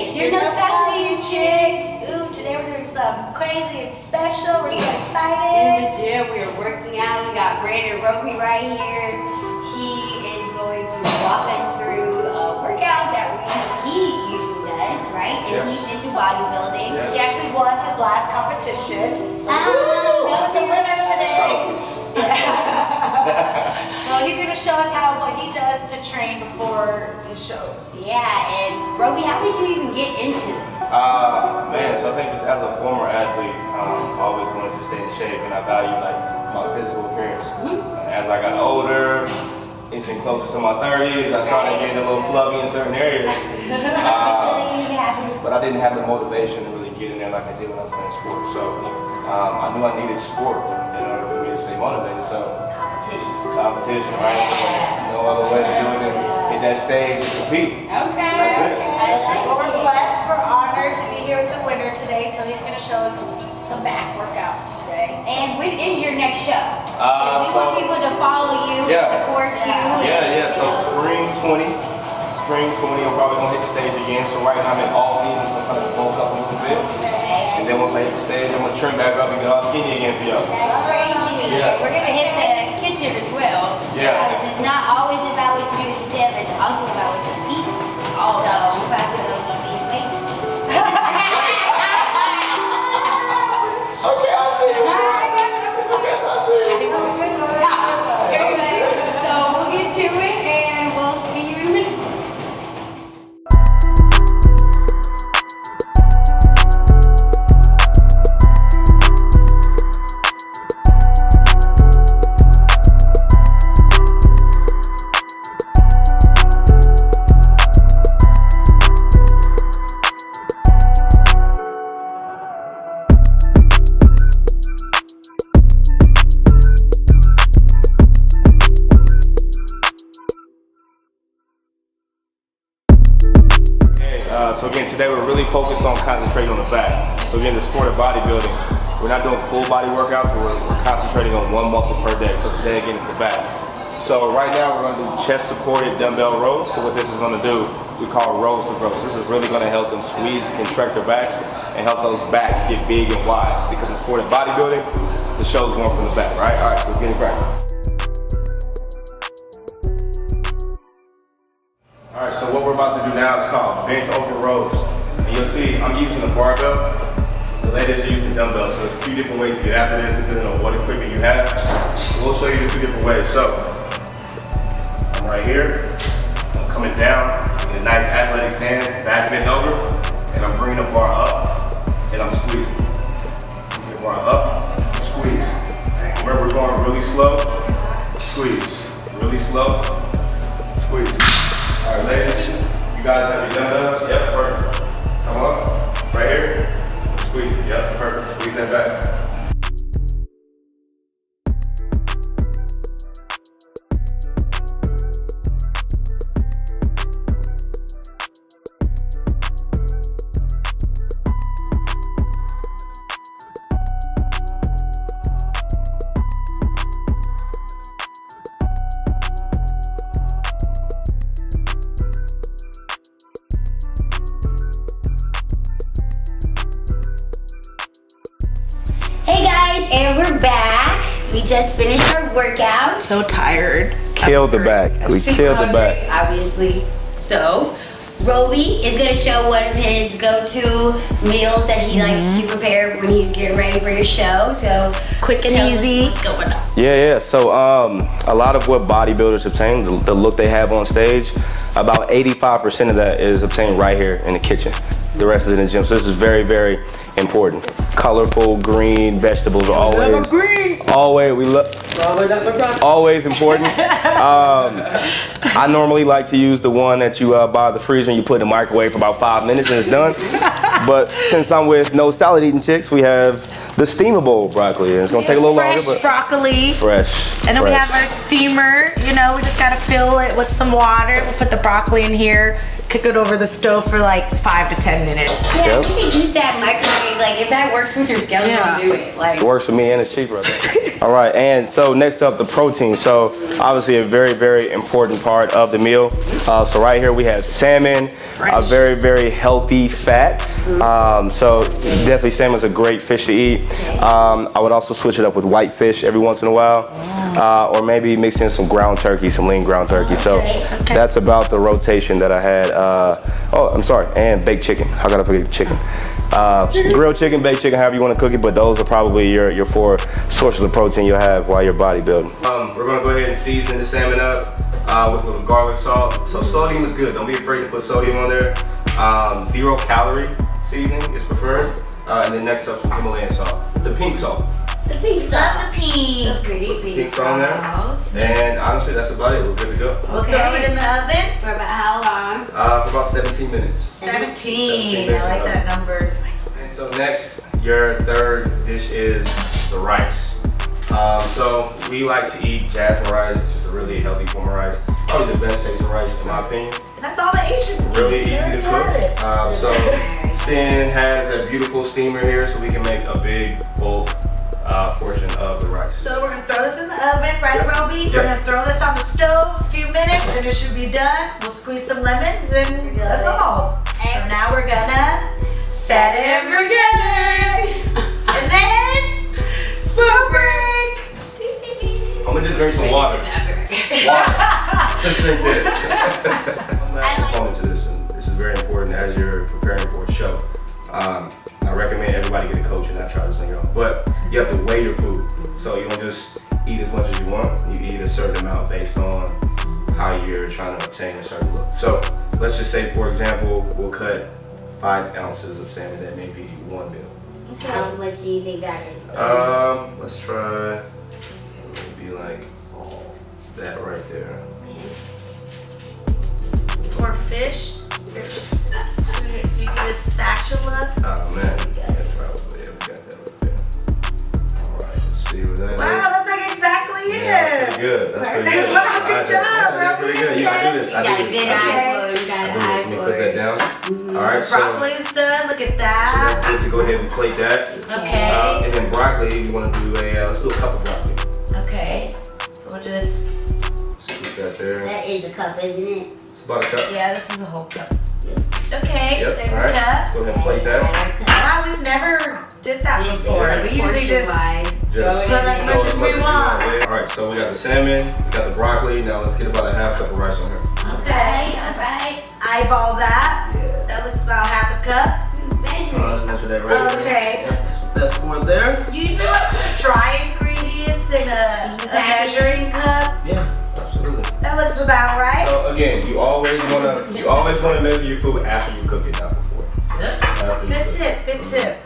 It's your nostalgia chicks. Ooh, today we're doing something crazy and special. We're so excited. In the gym, we are working out. We got Brandon Roby right here. He is going to walk us through a workout that he usually does, right? And he's into bodybuilding. He actually won his last competition. So the winner today. So he's gonna show us what he does to train before his shows. Yeah, and Roby, how did you even get into this? Man, so I think just as a former athlete, I always wanted to stay in shape, and I value like my physical appearance. As I got older, inching closer to my 30s, I started getting a little flubby in certain areas. But I didn't have the motivation to really get in there like I did when I was playing sports. So I knew I needed sport in order for me to stay motivated. So competition, right? So, no other way to do it than hit that stage and compete. Okay. Well, we're blessed, we're honored to be here with the winner today. So he's gonna show us some back workouts today. And when is your next show? We want people to follow you, support you. So spring 20, I'm probably gonna hit the stage again. So right now I'm in all season, so I'm trying to bulk up a little bit. And then once I hit the stage, I'm gonna trim back up and get all skinny again for y'all. That's crazy. Yeah. We're gonna hit the kitchen as well. Yeah. Because it's not always about what you do at the gym, it's also about what you eat. So we're about to go eat these weights. Okay, I'll see you. So we'll get to it and we'll see you in a minute. So again, today we're really focused on concentrating on the back. So again, the sport of bodybuilding, we're not doing full body workouts, but we're concentrating on one muscle per day. So today, again, it's the back. So right now we're gonna do chest supported dumbbell rows. So what this is gonna do, we call rows of rows. This is really gonna help them squeeze and contract their backs and help those backs get big and wide. Because in sport of bodybuilding, the show's going from the back, right? All right, let's get it cracking. All right, so what we're about to do now is called bent over rows. And you'll see I'm using a barbell. The ladies are using dumbbells. So there's a few different ways to get after this depending on what equipment you have. We'll show you the two different ways. So I'm right here. I'm coming down in a nice athletic stance, back bent over, and I'm bringing the bar up and I'm squeezing. Bring the bar up, squeeze. Remember, we're going really slow. Squeeze. Really slow. Squeeze. All right, ladies, you guys have your dumbbells? Yep, perfect. Come on, right here. Squeeze it, yep, perfect. Squeeze that back. And we're back. We just finished our workout. So tired. Killed the back. We killed the back. Obviously. So, Roby is gonna show one of his go-to meals that he likes to prepare when he's getting ready for his show. So, quick and easy. What's going on? Yeah. So a lot of what bodybuilders obtain, the look they have on stage, about 85% of that is obtained right here in the kitchen. The rest is in the gym. So this is very, very important. Colorful green vegetables are always important. I normally like to use the one that you buy at the freezer and you put in the microwave for about 5 minutes and it's done. But since I'm with no salad eating chicks, we have the steamable broccoli. And it's gonna take a little longer, but broccoli. Fresh. And then we have our steamer. You know, we just gotta fill it with some water. We'll put the broccoli in here. cook it over the stove for like 5 to 10 minutes. Yeah, Yep. you can use that microwave. Like, if that works with your schedule, Yeah. do it. Like, It works for me and it's cheaper, I think. All right, and so next up, the protein. So obviously a very, very important part of the meal. So right here we have salmon, a very, very healthy fat. So definitely salmon's a great fish to eat. I would also switch it up with white fish every once in a while. Or maybe mix in some ground turkey, some lean ground turkey. So that's about the rotation that I had. Oh, I'm sorry, and baked chicken. How could I forget the chicken? Grilled chicken, baked chicken, however you want to cook it, but those are probably your 4 sources of protein you'll have while you're bodybuilding. We're gonna go ahead and season the salmon up with a little garlic salt. So sodium is good, don't be afraid to put sodium on there. 0 calorie seasoning is preferred. And then next up, some Himalayan salt, the pink salt. the pink stuff. The pink. The pretty Pink salt on there. And honestly, that's about it, we're good to go. We'll throw it in the oven. For about how long? For about 17 minutes. 17. I like that number. And so next, your third dish is the rice. So we like to eat jasmine rice. It's just a really healthy form of rice. Probably the best taste of rice in my opinion. That's all the Asians eat. Really They easy to already cook. had it. So Sin has a beautiful steamer here, so we can make a big bulk portion of the rice. So we're gonna throw this in the oven, right, Yep. Roby? Yep. We're gonna throw this on the stove a few minutes and it should be done. We'll squeeze some lemons and that's all. So now we're gonna set it and forget it. And then, smoke break. I'm gonna just drink some water. Water. Just drink this. I'm not component to this, and this is very important as you're preparing for a show. I recommend everybody get a coach and not try this on your own. But you have to weigh your food. So you don't just eat as much as you want. You eat a certain amount based on how you're trying to obtain a certain look. So let's just say, for example, we'll cut 5 ounces of salmon. That may be 1 meal. How much do you think that is? Let's try maybe like that right there. Or fish. Do you get a spatula? Oh man, that's probably, yeah, we got that right there. Alright, let's see what that is. Wow, that's like exactly it. Yeah, that's pretty good. That's pretty good. Wow, good Alright, job, that's pretty good. You gotta do this. You I got do a this. good I do eye this. for it. You got I an do eye this. Let me for put that it. down. Alright, so Broccoli is done. Look at that's that. good to go ahead and plate that. Okay. And then broccoli, you want to do let's do a cup of broccoli. Okay. So we'll just. Scoop that there. That is a cup, isn't it? It's about a cup. Yeah, this is a whole cup. Okay, Yep. there's a Alright, let's cup. go ahead and plate that. Wow, we've never did that before. We usually just. Just Put as much as we want. Alright, so we got the salmon, we got the broccoli. Now let's get about a half cup of rice on here. Okay, Alright. eyeball that. That looks about half a cup. Let's measure that right there. Okay. That's one there. Usually I put dry ingredients in a measuring cup. Yeah, absolutely. That looks about right. So again, you always wanna measure your food after you cook it, not before. After you Good cook it. tip, good tip.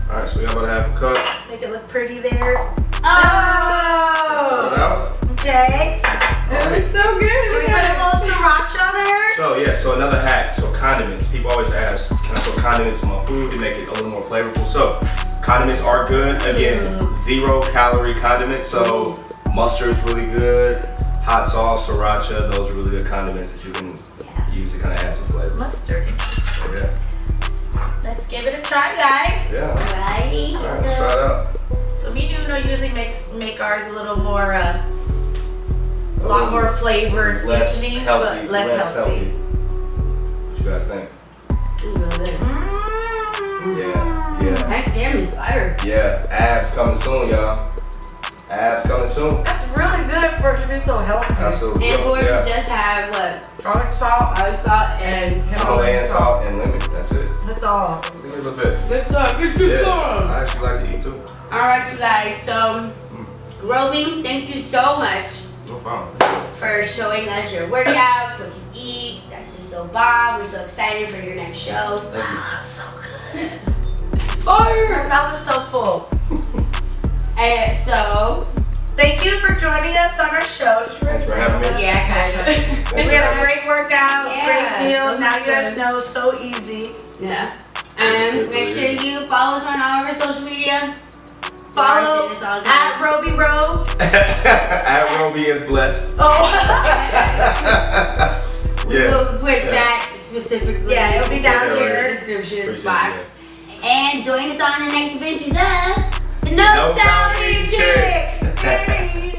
Alright, so we got about a half a cup. Make it look pretty there. Pull it Oh! out. Okay. That looks so good. We put a little sriracha there. So yeah, so another hack. So condiments. People always ask, can I put condiments in my food to make it a little more flavorful? So condiments are good. Again, 0 calorie condiments. So mustard's really good. Hot sauce, sriracha, those are really good condiments that you can use to kind of add some flavor. Mustard. Yeah. Let's give it a try, guys. Yeah. Alright, let's try it out. So me and Uno usually make ours a little more, a lot more flavor and Less seasoning, healthy. but less healthy. What you guys think? Mm. Yeah. That salmon fire. Yeah. Abs coming soon, y'all. Abs coming soon. That's really good for it to be so healthy. Absolutely. And for it Yeah. to just have what? Garlic salt, Garlic salt and Himalayan salt and lemon. That's it. that's all. Just a little bit. good stuff. Yeah. I actually like to eat too. Alright, you guys. So, Roby, thank you so much No problem. for showing us your workouts, what you eat. That's just so bomb. We're so excited for your next show. Thank you. Oh, so good. Our mouth is so full. And so, Thank you for joining us on our show. Thanks for having me. yeah, kind of. We had a great workout, Yeah, great meal. so Now you guys good. know, so easy. Yeah. And make sure you follow us on all of our social media. Follow It's all good. at Roby Row. At Roby is blessed. Oh. We will put Yeah. that specifically. Yeah, it'll be down Okay, here. right. Description Appreciate box. And join us on the next adventures of the No Nostalgia Salty Chicks. Chicks.